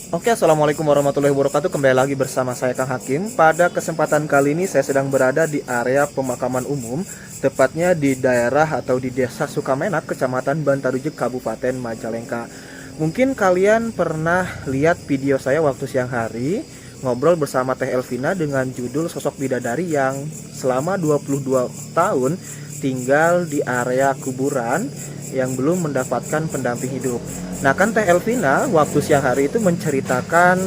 Oke, assalamualaikum warahmatullahi wabarakatuh. Kembali lagi bersama saya Kang Hakim. Pada kesempatan kali ini saya sedang berada di area pemakaman umum, tepatnya di daerah atau di Desa Sukamenak, Kecamatan Bantarujuk, Kabupaten Majalengka. Mungkin kalian pernah lihat video saya waktu siang hari ngobrol bersama Teh Elvina dengan judul sosok bidadari yang selama 22 tahun tinggal di area kuburan yang belum mendapatkan pendamping hidup. Nah kan Teh Elvina waktu siang hari itu menceritakan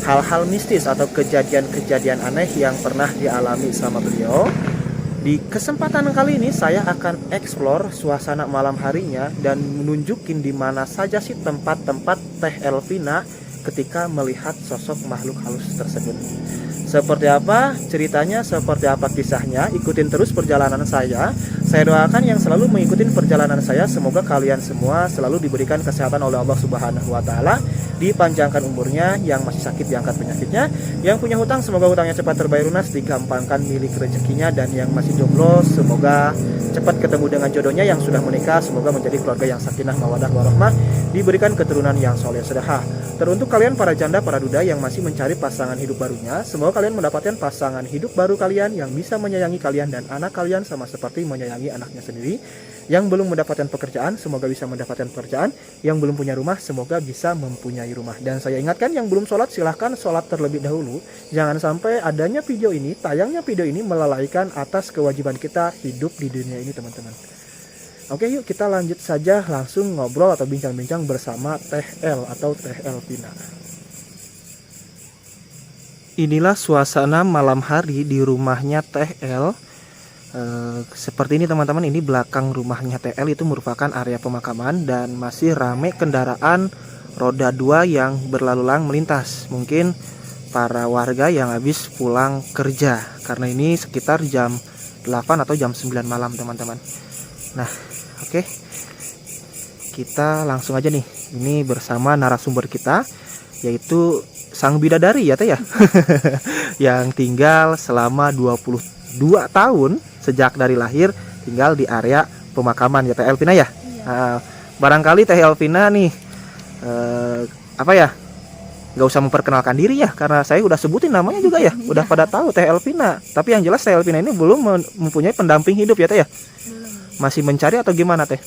hal-hal mistis atau kejadian-kejadian aneh yang pernah dialami sama beliau. Di kesempatan kali ini saya akan eksplor suasana malam harinya dan menunjukin di mana saja sih tempat-tempat Teh Elvina ketika melihat sosok makhluk halus tersebut. Seperti apa ceritanya, seperti apa kisahnya, ikutin terus perjalanan saya. Saya doakan yang selalu mengikuti perjalanan saya, semoga kalian semua selalu diberikan kesehatan oleh Allah Subhanahu wa Ta'ala, dipanjangkan umurnya, yang masih sakit diangkat penyakitnya, yang punya hutang semoga hutangnya cepat terbayar lunas, digampangkan milik rezekinya, dan yang masih jomblo semoga cepat ketemu dengan jodohnya, yang sudah menikah semoga menjadi keluarga yang sakinah mawadah warahmah, diberikan keturunan yang soleh sedekah. Teruntuk kalian para janda, para duda yang masih mencari pasangan hidup barunya, semoga kalian mendapatkan pasangan hidup baru kalian yang bisa menyayangi kalian dan anak kalian sama seperti menyayangi anaknya sendiri. Yang belum mendapatkan pekerjaan, semoga bisa mendapatkan pekerjaan. Yang belum punya rumah, semoga bisa mempunyai rumah. Dan saya ingatkan yang belum sholat, silahkan sholat terlebih dahulu. Jangan sampai adanya video ini, tayangnya video ini melalaikan atas kewajiban kita hidup di dunia ini, teman-teman. Oke, yuk kita lanjut saja langsung ngobrol atau bincang-bincang bersama Teh El atau Teh Elvina. Inilah suasana malam hari di rumahnya Teh El. Seperti ini teman-teman, ini belakang rumahnya Teh El itu merupakan area pemakaman dan masih ramai kendaraan roda 2 yang berlalu lalang melintas. Mungkin para warga yang habis pulang kerja, karena ini sekitar jam 8 atau jam 9 malam teman-teman. Nah, oke, kita langsung aja nih. Ini bersama narasumber kita, yaitu sang bidadari ya Teh ya, yang tinggal selama 22 tahun sejak dari lahir tinggal di area pemakaman ya Teh Elvina ya. Iya. Barangkali Teh Elvina nih, apa ya? Gak usah memperkenalkan diri ya, karena saya udah sebutin namanya juga ya, udah pada tahu Teh Elvina. Tapi yang jelas Teh Elvina ini belum mempunyai pendamping hidup ya Teh ya. Masih mencari atau gimana Teh?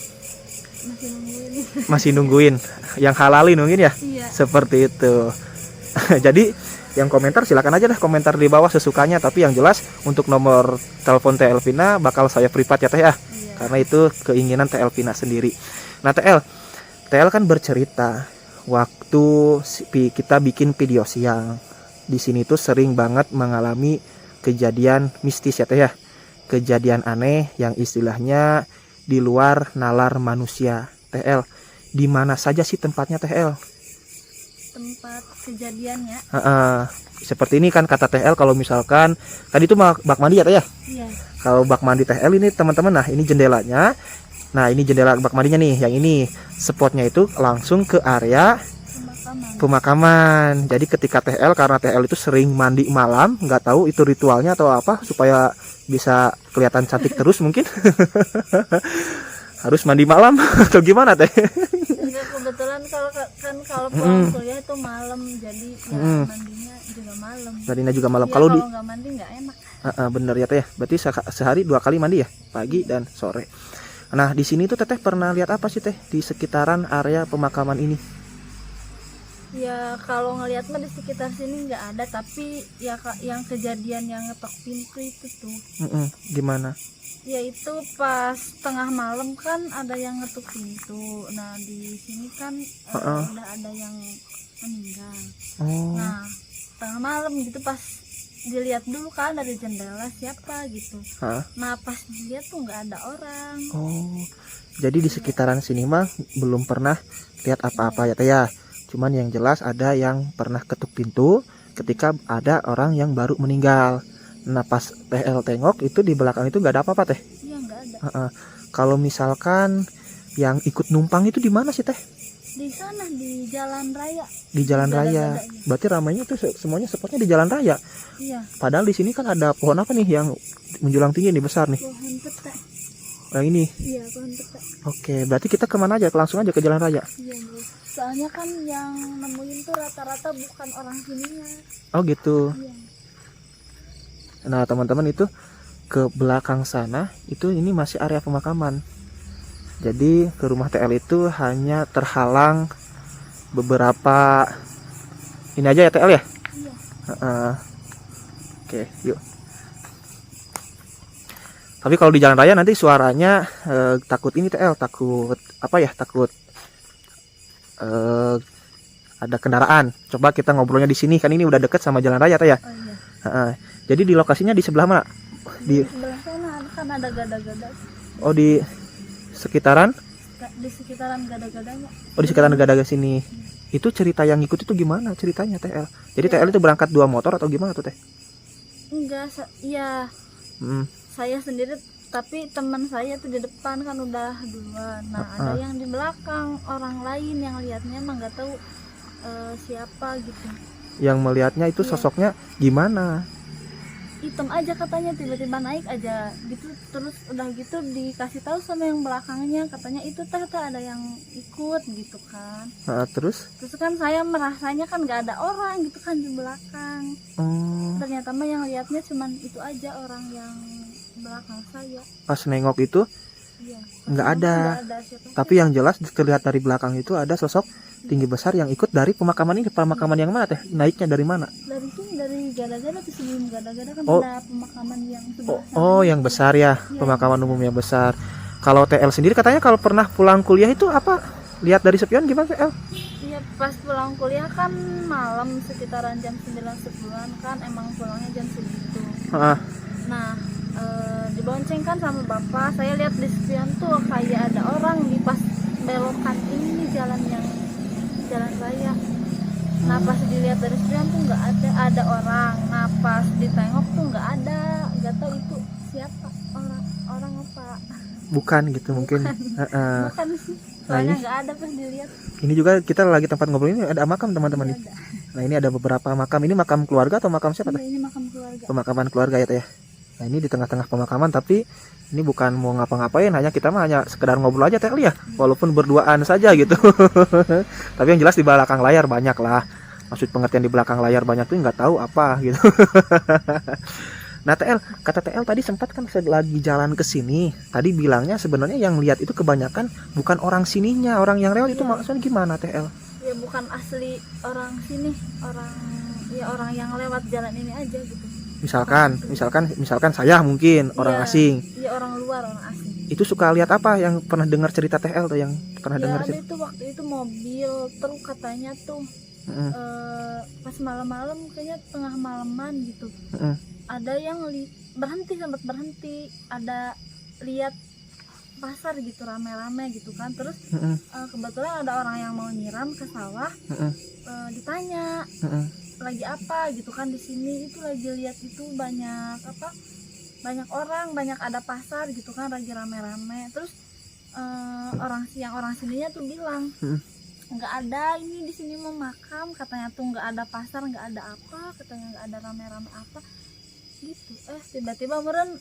Masih nungguin yang halalin mungkin ya. Iya. Seperti itu. Jadi yang komentar silakan aja dah, komentar di bawah sesukanya. Tapi yang jelas untuk nomor telepon Teh Elvina bakal saya privat ya Teh ya. Iya. Karena itu keinginan Teh Elvina sendiri. Nah Teh El kan bercerita waktu kita bikin video siang di sini tuh sering banget mengalami kejadian mistis ya Teh ya. Kejadian aneh yang istilahnya di luar nalar manusia. Teh El, di mana saja sih tempatnya Teh El? Tempat kejadiannya? Seperti ini kan kata Teh El, kalau misalkan kan itu bak mandi ya Teh ya? Iya. Kalau bak mandi Teh El ini teman-teman, nah ini jendelanya. Nah ini jendela bak mandinya nih, yang ini spotnya itu langsung ke area pemakaman. Jadi ketika Teh El, karena Teh El itu sering mandi malam, nggak tahu itu ritualnya atau apa supaya bisa kelihatan cantik terus mungkin. Harus mandi malam atau gimana Teh? Enggak, kebetulan kalau pulang kuliah itu malam, jadi ya mandinya juga malam. Mandinya juga malam. Ya, kalau nggak mandi nggak enak. Bener ya Teh ya. Berarti sehari 2 kali mandi ya, pagi dan sore. Nah di sini tuh Teteh pernah lihat apa sih Teh di sekitaran area pemakaman ini? Ya kalau ngelihat mah di sekitar sini nggak ada, tapi ya yang kejadian yang ngetok pintu itu tuh. Gimana? Ya itu pas tengah malam kan ada yang ngetuk pintu. Nah di sini kan udah ada yang meninggal. Nah tengah malam gitu pas dilihat dulu kan dari jendela siapa gitu. Nah pas dilihat tuh nggak ada orang. Jadi di sekitaran sini mah belum pernah lihat apa-apa ya Teh ya. Cuman yang jelas ada yang pernah ketuk pintu ketika ada orang yang baru meninggal. Nah pas Teh El tengok itu di belakang itu nggak ada apa-apa Teh? Iya nggak ada. Kalau misalkan yang ikut numpang itu di mana sih Teh? Di sana di jalan raya. Di jalan raya. Berarti ramainya tuh semuanya spotnya di jalan raya. Iya. Padahal di sini kan ada pohon apa nih yang menjulang tinggi nih, besar nih? Pohon petai. Yang ini. Iya pohon petai. Oke, berarti kita kemana aja? Langsung aja ke jalan raya. Iya. Soalnya kan yang nemuin tuh rata-rata bukan orang sininya. Oh gitu. Iya. Nah teman-teman, itu ke belakang sana itu ini masih area pemakaman. Jadi ke rumah TL itu hanya terhalang beberapa ini aja ya TL ya. Iya. Oke, yuk. Tapi kalau di jalan raya nanti suaranya takut ini TL, takut apa ya? Takut ada kendaraan. Coba kita ngobrolnya di sini, kan ini udah deket sama jalan raya Teh ya. Oh iya. Jadi di lokasinya di sebelah mana? Di sebelah sana kan ada gada-gada. Oh di sekitaran? Di sekitaran gada-gadanya. Oh di sekitaran gada-gada sini. Itu cerita yang ikut itu gimana ceritanya TL? Jadi TL itu berangkat 2 motor atau gimana tuh Teh? Enggak, iya. Saya sendiri, tapi teman saya tuh di depan kan udah duluan. Nah, ada yang di belakang, orang lain yang lihatnya emang nggak tahu siapa gitu. Yang melihatnya itu sosoknya gimana? Hitam aja katanya, tiba-tiba naik aja gitu, terus udah gitu dikasih tahu sama yang belakangnya, katanya itu teh ada yang ikut gitu kan. Terus kan saya merasanya kan nggak ada orang gitu kan di belakang. Ternyata mah yang lihatnya cuman itu aja, orang yang belakang saya. Pas nengok itu nggak ada tapi yang jelas terlihat dari belakang itu ada sosok tinggi besar yang ikut dari pemakaman ini. Pemakaman yang mana Teh? Naiknya dari mana? Dari sini, dari gada-gada tuh, sebelum gada-gada kan ada pemakaman yang sebelah sana. Oh yang besar ya, pemakaman umum yang besar. Kalau TL sendiri katanya kalau pernah pulang kuliah itu apa? Lihat dari spion gimana TL? Iya, pas pulang kuliah kan malam sekitaran jam 9-10 kan, emang pulangnya jam segitu. Nah, dibonceng kan sama bapak, saya lihat di spion tuh kayak ada orang di pas belokan ini, jalan raya. Nah pas dilihat dari spion tuh nggak ada orang. Nah pas ditengok tuh nggak ada, nggak tahu itu siapa, orang apa. Bukan gitu mungkin. Bukan sih, soalnya nggak ada pas dilihat. Ini juga kita lagi tempat ngobrol ini ada makam teman-teman nih. Nah ini ada beberapa makam. Ini makam keluarga atau makam siapa Teh? Ini makam keluarga. Pemakaman keluarga ya Teh ya. Nah ini di tengah-tengah pemakaman, tapi ini bukan mau ngapa-ngapain, kita hanya sekedar ngobrol aja Teh ya, walaupun berduaan saja gitu. Tapi yang jelas di belakang layar banyak lah. Maksud pengertian di belakang layar banyak tuh nggak tahu apa gitu. Nah TL, kata TL tadi sempat kan lagi jalan ke sini, tadi bilangnya sebenarnya yang lihat itu kebanyakan bukan orang sininya, orang yang lewat itu maksudnya gimana TL? Ya bukan asli orang sini, orang yang lewat jalan ini aja gitu. Misalkan saya mungkin orang asing. Iya, orang luar, orang asing. Itu suka lihat apa yang pernah dengar cerita TL tuh, yang pernah dengar cerita? Itu waktu itu mobil truk katanya tuh. Pas malam-malam, kayaknya tengah malaman gitu. Ada yang sempat berhenti, ada lihat pasar gitu rame-rame gitu kan. Terus kebetulan ada orang yang mau nyiram ke sawah. Ditanya lagi apa gitu kan, di sini itu lagi lihat itu banyak orang, banyak ada pasar gitu kan, lagi rame-rame. Terus orang sininya tuh bilang nggak ada ini di sini mau makam, katanya tuh nggak ada pasar, nggak ada apa, katanya nggak ada rame-rame apa gitu. Tiba-tiba meren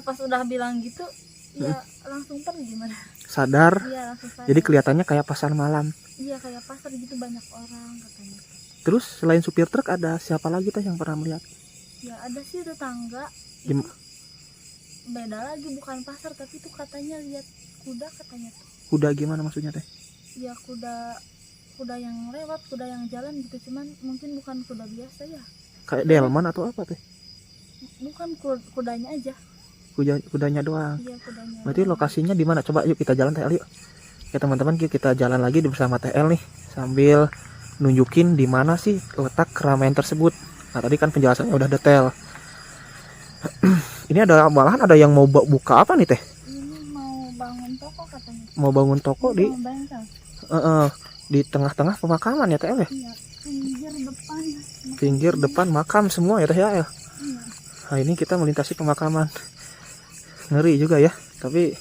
pas udah bilang gitu ya langsung pergi gimana sadar. Iya, langsung sadar. Jadi kelihatannya kayak pasar malam. Iya, kayak pasar gitu, banyak orang katanya. Terus selain supir truk ada siapa lagi Teh yang pernah melihat? Ya ada sih tetangga. Beda lagi, bukan pasar, tapi tuh katanya lihat kuda katanya tuh. Kuda gimana maksudnya Teh? Ya kuda yang lewat, kuda yang jalan gitu, cuman mungkin bukan kuda biasa ya. Kayak delman atau apa Teh? Bukan, kudanya aja. Kudanya doang. Iya, kudanya. Berarti lokasinya di mana? Coba yuk kita jalan TL yuk. Ya teman-teman, kita jalan lagi bersama TL nih sambil nunjukin di mana sih letak keramaian tersebut. Nah tadi kan penjelasannya udah detail. Ini malahan ada yang mau buka apa nih Teh? Ini mau bangun toko katanya. Mau bangun toko di bengkel. Di tengah-tengah pemakaman ya TL ya? Iya, pinggir depan makam semua ya Teh ya? Iya. Nah ini kita melintasi pemakaman. Ngeri juga ya, tapi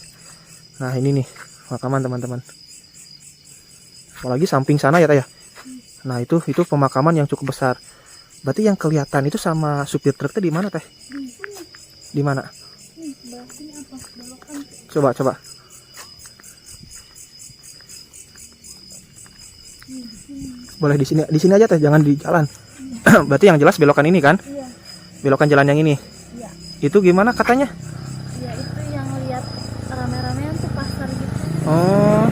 nah ini nih pemakaman teman-teman. Apalagi samping sana ya Teh ya? Nah itu pemakaman yang cukup besar. Berarti yang kelihatan itu sama supir truknya di mana Teh? Di mana? Coba. Boleh di sini aja teh, jangan di jalan. Berarti yang jelas belokan ini kan? Iya. Belokan jalan yang ini. Iya. Itu gimana katanya? Ya itu yang lihat rame-ramean tuh pasar gitu. Oh.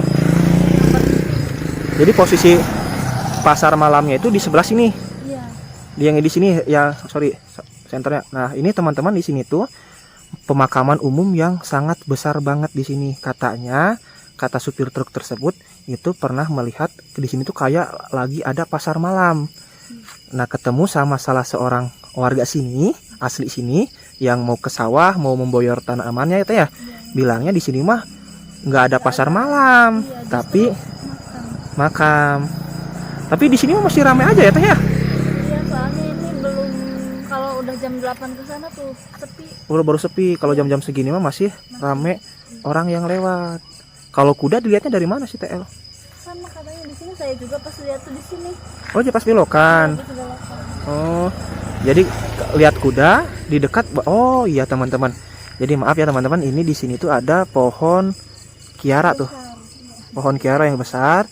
Jadi posisi pasar malamnya itu di sebelah sini. Iya. Yang di sini ya, sorry, senternya. Nah, ini teman-teman di sini tuh pemakaman umum yang sangat besar banget di sini. Katanya, kata supir truk tersebut itu pernah melihat di sini tuh kayak lagi ada pasar malam. Nah, ketemu sama salah seorang warga sini, asli sini, yang mau ke sawah, mau memboyor tanamannya itu ya. Bilangnya di sini mah nggak ada pasar malam, Iya, tapi makam. makam. Tapi di sini mah masih ramai aja ya teh ya. Iya, soalnya ini belum, kalau udah jam 8 ke sana tuh sepi. Baru sepi. Kalau jam-jam segini mah masih rame orang yang lewat. Kalau kuda dilihatnya dari mana sih TL? Sama katanya di sini, saya juga pas lihat tuh di sini. Oh, dia pas belokan. Pas belokan. Oh, jadi lihat kuda di dekat. Oh iya teman-teman. Jadi maaf ya teman-teman, ini di sini tuh ada pohon kiara tuh. Pohon kiara yang besar.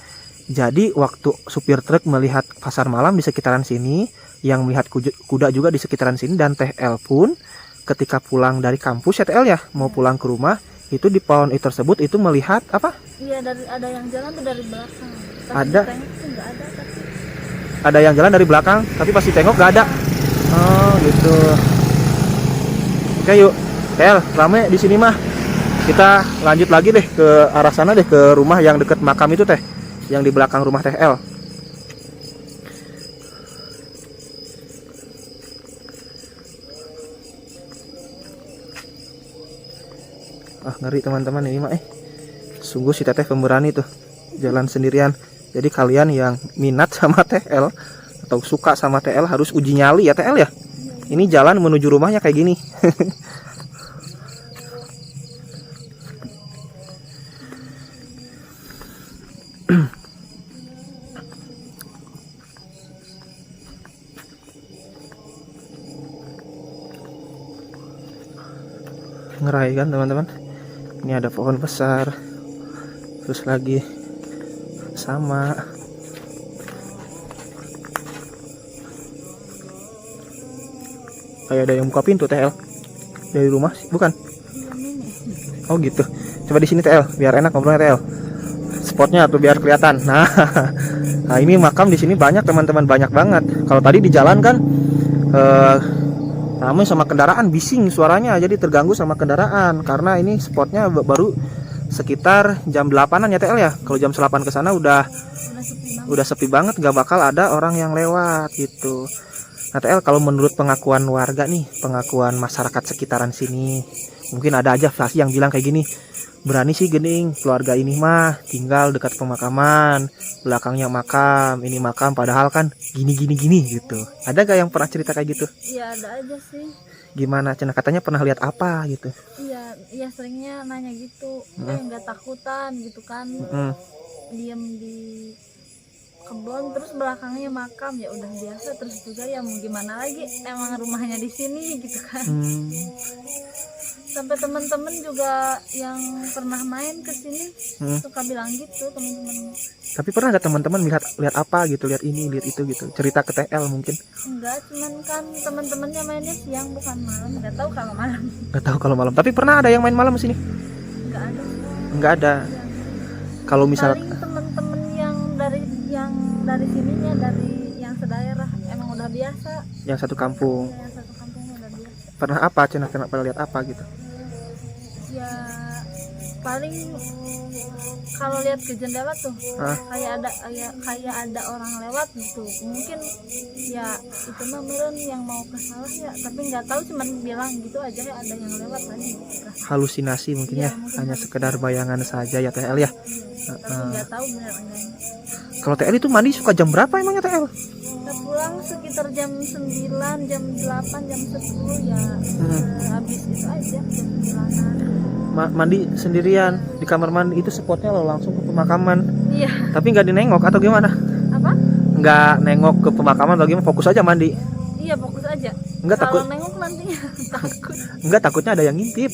Jadi waktu supir truk melihat pasar malam di sekitaran sini, yang melihat kuda juga di sekitaran sini, dan TL pun ketika pulang dari kampus ya TL ya, mau pulang ke rumah, itu di pohon itu tersebut itu melihat apa? Iya, ada yang jalan tuh dari belakang. Pas Ada? ditengok tuh nggak ada, tapi Ada yang jalan dari belakang, tapi pas ditengok gak ada. Oh gitu. Oke yuk, TL, rame di sini mah. Kita lanjut lagi deh ke arah sana deh, ke rumah yang deket makam itu teh, yang di belakang rumah TL. Ah, ngeri teman-teman ini mah sungguh si teteh pemberani tuh, jalan sendirian. Jadi kalian yang minat sama TL atau suka sama TL harus uji nyali ya TL ya. Ini jalan menuju rumahnya kayak gini. Ngerai kan teman-teman. Ini ada pohon besar. Terus lagi sama kayak ada yang buka pintu TL dari rumah sih, bukan? Oh gitu. Coba di sini TL biar enak ngobrolnya TL. Spotnya tuh biar kelihatan. Nah ini makam di sini banyak teman-teman, banyak banget. Kalau tadi di jalan kan ramai sama kendaraan, bising suaranya, jadi terganggu sama kendaraan karena ini spotnya baru sekitar jam 8-an ya TL ya. Kalau jam 8 ke sana udah sepi banget, gak bakal ada orang yang lewat gitu. Nah TL, kalau menurut pengakuan warga nih, pengakuan masyarakat sekitaran sini, mungkin ada aja versi yang bilang kayak gini, berani sih gening keluarga ini mah tinggal dekat pemakaman, belakangnya makam, ini makam, padahal kan gini gitu. Ada gak yang pernah cerita kayak gitu? iya ada aja sih. Gimana Cina, katanya pernah lihat apa gitu? Iya seringnya nanya gitu, nggak takutan gitu kan. Diem di kebun, terus belakangnya makam, ya udah biasa. Terus juga ya mau gimana lagi, emang rumahnya di sini gitu kan. Sampai teman-teman juga yang pernah main ke sini suka bilang gitu teman-teman. Tapi pernah nggak teman-teman lihat apa gitu, lihat ini, lihat itu gitu, cerita ke TL mungkin? Enggak, cuman kan teman-temannya mainnya siang bukan malam, nggak tahu kalau malam. Nggak tahu kalau malam. Tapi pernah ada yang main malam di sini? Nggak ada. Nggak ada. Kalau misal Paling teman-teman yang dari sininya, dari yang sedaerah, emang udah biasa. yang satu kampung. Yang satu kampung udah biasa. Pernah apa Cina? Pernah lihat apa gitu? Ya paling kalau lihat ke jendela tuh kayak ada orang lewat gitu. Mungkin ya itu mah meren yang mau ke sawah ya, tapi nggak tahu, cuman bilang gitu aja ya ada yang lewat tadi. Halusinasi mungkin ya, mungkin hanya sekedar bayangan saja ya TL ya. Tapi nggak tahu benar enggaknya. Kalau TL itu mandi suka jam berapa emangnya TL? Kita pulang sekitar jam 9, jam 8, jam 10 ya. Habis itu aja jam 9-an. Mandi sendirian di kamar mandi, itu spotnya lo langsung ke pemakaman. Iya. Tapi nggak dinengok atau gimana? Apa? Nggak nengok ke pemakaman atau gimana? Fokus aja mandi. Iya fokus aja. Nggak takut? Kalau nengok nantinya takut. Enggak, takutnya ada yang ngintip.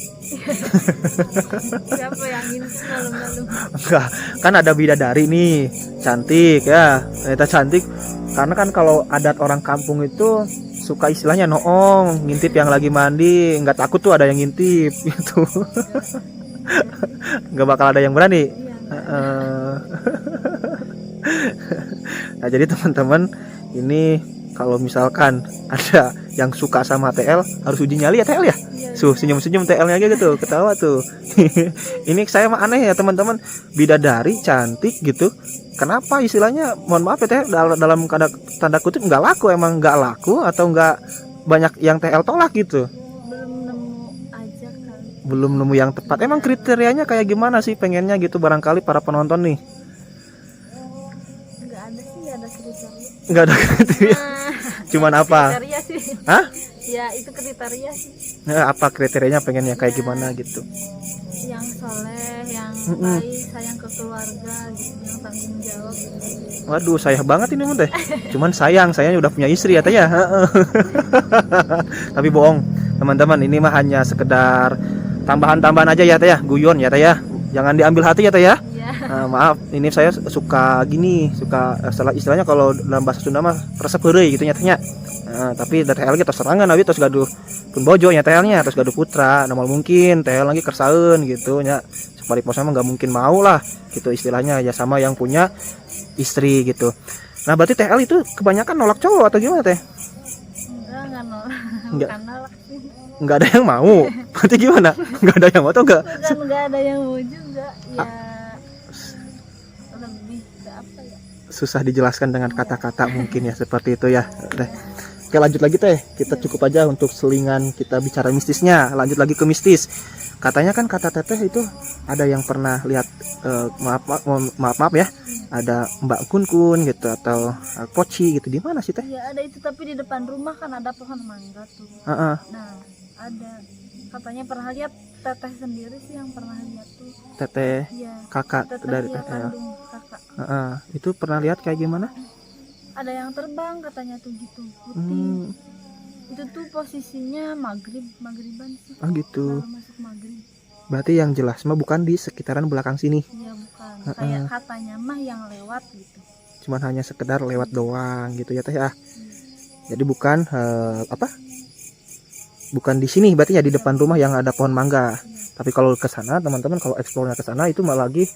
Siapa yang ngintip malam-malam? Enggak, kan ada bidadari nih, cantik ya, ternyata cantik. Karena kan kalau adat orang kampung itu suka istilahnya noong, ngintip yang lagi mandi, nggak takut tuh ada yang ngintip gitu. Nggak bakal ada yang berani. Iya. Heeh. Nah jadi teman-teman, ini kalau misalkan ada yang suka sama TL harus uji nyali ya TL ya. Iya. Senyum-senyum TL-nya aja gitu, ketawa tuh. Ini saya mah aneh ya teman-teman, bidadari cantik gitu. Kenapa istilahnya, mohon maaf ya TL, dalam tanda kutip nggak laku, emang nggak laku atau nggak banyak yang TL tolak gitu? Belum nemu aja kali. Belum nemu yang tepat. Emang kriterianya kayak gimana sih pengennya gitu, barangkali para penonton nih? Nggak ada sih, nggak ada kriteria. Nggak ada kriteria. Nah, Cuman apa? kriteria sih. Hah? Ya itu kriteria sih. Nah, apa kriterianya pengennya kayak gimana gitu? Yang soleh, yang Mm-mm. baik, sayang ke keluarga gitu, yang tanggung jawab gitu. Waduh, sayang banget ini teh. Cuman sayang, saya udah punya istri ya teh ya. Tapi bohong, teman-teman, ini mah hanya sekedar tambahan-tambahan aja ya teh ya, guyon ya teh ya. Jangan diambil hati ya teh ya. Iya. Maaf, ini saya suka gini, suka istilahnya kalau dalam bahasa Sunda mah resep heureuy gitu nyatanya. Tapi dari TL kita serangan nabi terus gaduh pun bojo nya TL-nya terus gaduh putra, normal mungkin TL lagi kersaeun gitu nya. Supaya pos mah nggak mungkin mau lah gitu istilahnya ya, sama yang punya istri gitu. Nah, berarti TL itu kebanyakan nolak cowok atau gimana teh? Enggak nolak. Enggak. Bukan nolak sih. Nggak ada yang mau. Berarti gimana? Nggak ada yang mau atau enggak? Bukan nggak ada yang mau juga. Ya lebih ke apa ya? Susah dijelaskan dengan kata-kata mungkin ya, seperti itu ya. Teh. Oke, lanjut lagi teh. Kita cukup aja untuk selingan kita bicara mistisnya. Lanjut lagi ke mistis. Katanya kan kata teteh itu ada yang pernah lihat maaf ya. Ada Mbak Kun gitu atau Poci gitu. Di mana sih teh? Ya ada itu, tapi di depan rumah kan ada pohon mangga tuh. Heeh. Nah, ada katanya pernah lihat, teteh sendiri sih yang pernah lihat tuh. Teteh Iya. kakak Teteh dari ya, teteh. Ya. kandung kakak. Heeh. Itu pernah lihat kayak gimana? Ada yang terbang katanya tuh gitu, putih. Hmm. Itu tuh posisinya maghriban sih. Oh gitu. Baru masuk maghrib. Berarti yang jelas mah bukan di sekitaran belakang sini. Iya bukan. Kayak katanya mah yang lewat gitu. Cuman hanya sekedar lewat doang gitu ya teh ya. Jadi bukan bukan di sini, berarti ya di depan rumah yang ada pohon mangga. Tapi kalau ke sana teman-teman, kalau eksplornya ke sana itu malah lagi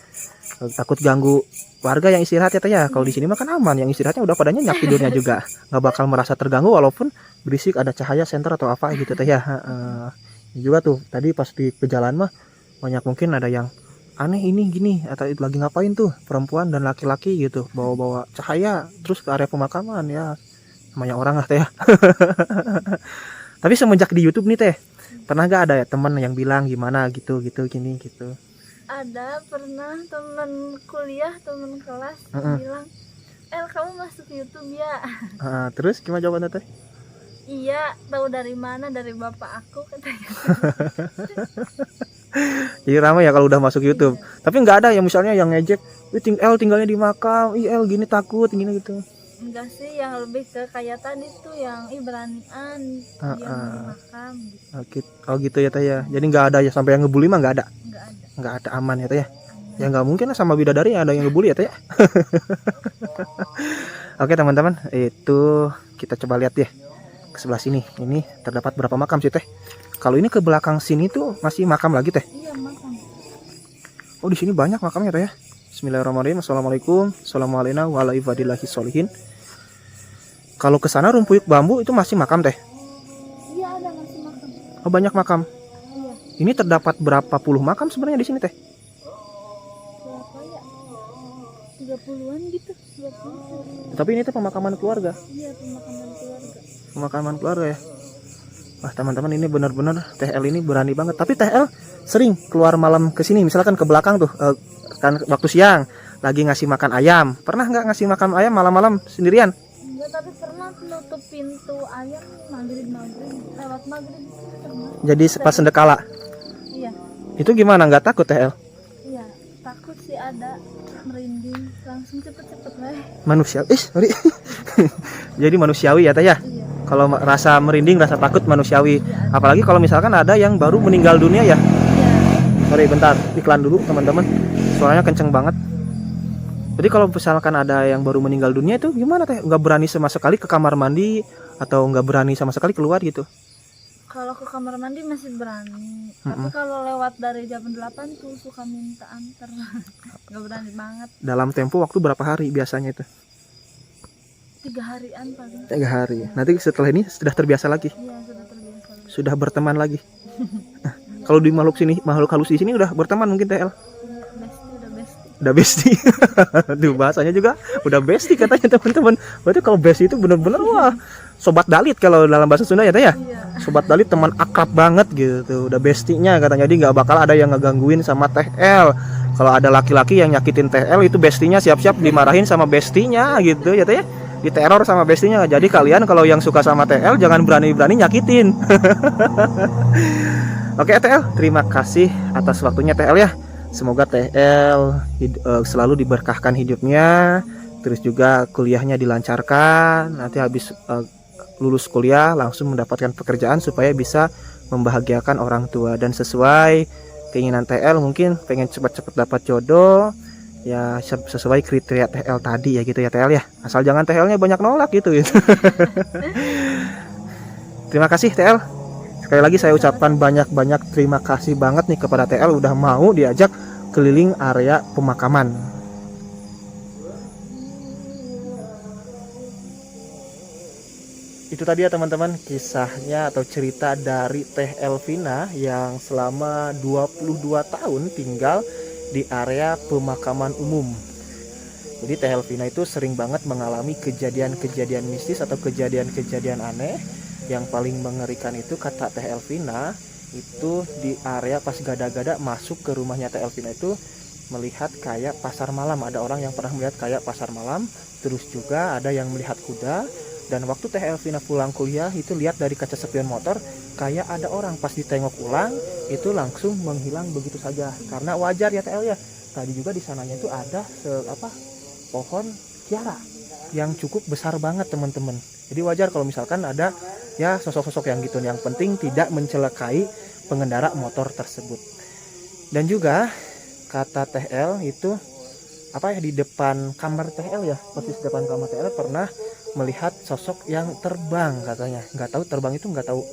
takut ganggu warga yang istirahat ya teh ya. Kalau di sini mah kan aman, yang istirahatnya udah pada nyenyak tidurnya juga, nggak bakal merasa terganggu walaupun berisik ada cahaya senter atau apa gitu teh ya. Juga tuh tadi pas di jalan mah banyak mungkin ada yang aneh ini gini, atau itu lagi ngapain tuh perempuan dan laki-laki gitu bawa-bawa cahaya terus ke area pemakaman ya, namanya orang lah teh ya. Tapi semenjak di YouTube nih teh, pernah gak ada ya teman yang bilang gimana gitu gini gitu? Ada pernah temen kuliah, temen kelas bilang, kamu masuk YouTube ya? Terus gimana jawabannya teh? Iya, tahu dari mana? Dari bapak aku katanya. Jadi ramai ya kalau udah masuk YouTube. Tapi nggak ada yang misalnya yang ngejek, tinggalnya di makam, gini takut gini gitu. Enggak sih, yang lebih ke kayak tadi tuh yang beranian yang di makam gitu. Oh gitu ya teh ya. Jadi nggak ada ya sampai yang ngebully mah nggak ada. Enggak ada. Aman ya teh ya. Ya nggak mungkin lah sama bidadari ada yang ngebully ya teh ya. Oke teman-teman, itu kita coba lihat ya ke sebelah sini. Ini terdapat berapa makam sih teh? Kalau ini ke belakang sini tuh masih makam lagi teh? Iya makam. Oh di sini banyak makamnya teh ya. Bismillahirrahmanirrahim. Assalamualaikum. Assalamualaikum warahmatullahi wabarakatuh. Kalau ke sana rumpuyuk bambu itu masih makam teh? Iya ada masih makam. Oh banyak makam. Iya. Ini terdapat berapa puluh makam sebenarnya di sini teh? Berapa ya? 30-an gitu. 30. Tapi ini tuh pemakaman keluarga. Iya pemakaman keluarga. Pemakaman keluarga ya. Wah teman-teman, ini benar-benar TL ini berani banget. Tapi TL sering keluar malam ke sini, misalkan ke belakang tuh, kan waktu siang lagi ngasih makan ayam. Pernah nggak ngasih makan ayam malam-malam sendirian? Enggak, tapi pernah nutup pintu ayam maghrib lewat maghrib pernah. Jadi pas sendekala. Iya. Itu gimana, nggak takut TL? Iya, takut sih, ada merinding, langsung cepet-cepet lah. Manusiawi, sorry. Jadi manusiawi ya teh ya. Iya. Kalau rasa merinding, rasa takut manusiawi. Apalagi kalau misalkan ada yang baru meninggal dunia ya. Iya. Sorry bentar, iklan dulu teman-teman. Suaranya kenceng banget. Jadi kalau misalkan ada yang baru meninggal dunia itu gimana teh? Nggak berani sama sekali ke kamar mandi atau nggak berani sama sekali keluar gitu? Kalau ke kamar mandi masih berani, tapi kalau lewat dari jam 8 tuh suka minta antar. Nggak berani banget. Dalam tempo waktu berapa hari biasanya itu? 3 harian paling. 3 hari. Nanti setelah ini sudah terbiasa lagi. Iya, sudah terbiasa. Sudah berteman lagi. Nah, kalau di makhluk halus di sini udah berteman mungkin TL. Udah bestie. Tuh bahasanya juga udah bestie katanya teman-teman. Berarti kalau bestie itu bener-bener wah sobat dalit kalau dalam bahasa Sunda ya teh ya. Iya. Sobat dalit teman akrab banget gitu. Udah bestinya katanya. Jadi nggak bakal ada yang ngegangguin sama TL. Kalau ada laki-laki yang nyakitin TL itu bestinya siap-siap dimarahin sama bestinya gitu ya teh ya. Diteror sama bestinya. Jadi kalian kalau yang suka sama TL jangan berani-berani nyakitin. Oke TL, terima kasih atas waktunya TL ya. Semoga TL selalu diberkahkan hidupnya, terus juga kuliahnya dilancarkan. Nanti habis lulus kuliah langsung mendapatkan pekerjaan supaya bisa membahagiakan orang tua. Dan sesuai keinginan TL mungkin pengen cepat-cepat dapat jodoh, ya sesuai kriteria TL tadi ya gitu ya TL ya. Asal jangan TL-nya banyak nolak gitu. Terima kasih TL. Sekali lagi saya ucapkan banyak-banyak terima kasih banget nih kepada TL udah mau diajak keliling area pemakaman. Itu tadi ya teman-teman kisahnya atau cerita dari Teh Elvina yang selama 22 tahun tinggal di area pemakaman umum. Jadi Teh Elvina itu sering banget mengalami kejadian-kejadian mistis atau kejadian-kejadian aneh. Yang paling mengerikan itu kata Teh Elvina itu di area pas gada-gada masuk ke rumahnya Teh Elvina itu melihat kayak pasar malam. Ada orang yang pernah melihat kayak pasar malam. Terus juga ada yang melihat kuda. Dan waktu Teh Elvina pulang kuliah itu lihat dari kaca spion motor kayak ada orang. Pas ditengok ulang itu langsung menghilang begitu saja. Karena wajar ya Teh El ya. Tadi juga di sananya itu ada pohon kiara yang cukup besar banget teman-teman. Jadi wajar kalau misalkan ada ya sosok-sosok yang gitu. Yang penting tidak mencelakai pengendara motor tersebut. Dan juga kata Teh El itu di depan kamar Teh El ya, persis depan kamar Teh El pernah melihat sosok yang terbang katanya. Nggak tahu terbang itu nggak tahu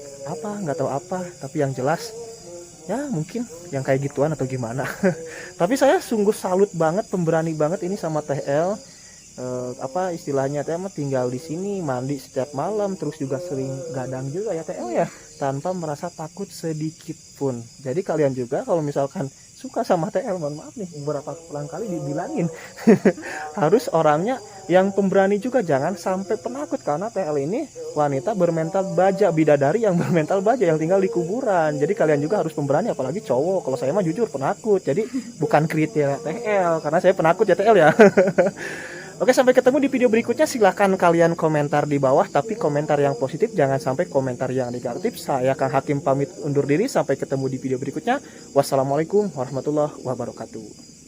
apa, tapi yang jelas ya mungkin yang kayak gituan atau gimana. Tapi saya sungguh salut banget, pemberani banget ini sama Teh El. Istilahnya Teh mah tinggal di sini, mandi setiap malam, terus juga sering gadang juga ya Teh ya, tanpa merasa takut sedikit pun. Jadi kalian juga kalau misalkan suka sama Teh, mohon maaf nih beberapa kali dibilangin harus orangnya yang pemberani juga, jangan sampai penakut, karena Teh ini wanita bermental baja, bidadari yang bermental baja yang tinggal di kuburan. Jadi kalian juga harus pemberani, apalagi cowok. Kalau saya mah jujur penakut, jadi bukan kriteria Teh karena saya penakut ya Teh ya. Oke, sampai ketemu di video berikutnya. Silahkan kalian komentar di bawah, tapi komentar yang positif, jangan sampai komentar yang negatif. Saya Kang Hakim pamit undur diri, sampai ketemu di video berikutnya. Wassalamualaikum warahmatullahi wabarakatuh.